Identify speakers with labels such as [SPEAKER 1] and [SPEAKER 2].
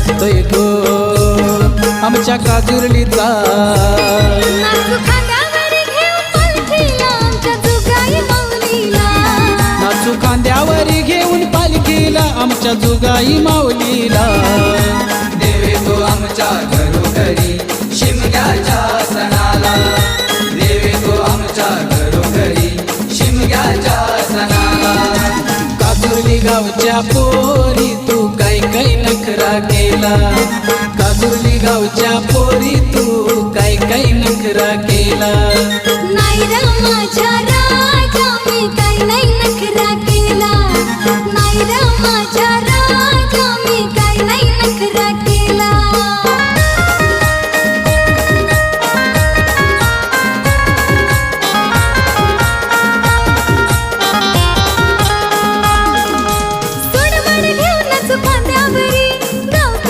[SPEAKER 1] नाचतोय गो आमच्या काजुर्लीचा।
[SPEAKER 2] नाचू खांद्यावर घेऊन पालखीला आमच्या जुगाई माऊलीला।
[SPEAKER 1] नाचू खांद्यावर घेऊन पालखीला आमच्या जुगाई माऊलीला।
[SPEAKER 3] देवे तो आमच्या घरोघरी शिमग्याच्या सणाला। देवे तो आमच्या घरोघरी शिमग्याच्या सणाला।
[SPEAKER 1] काजुर्ली गावच्या पोरी तू काय काय नखरा केला। काजुर्ली गावच्या पोरी तू काय काय नखरा केला।
[SPEAKER 2] नाही रे माझ्या राजा मी काही नाही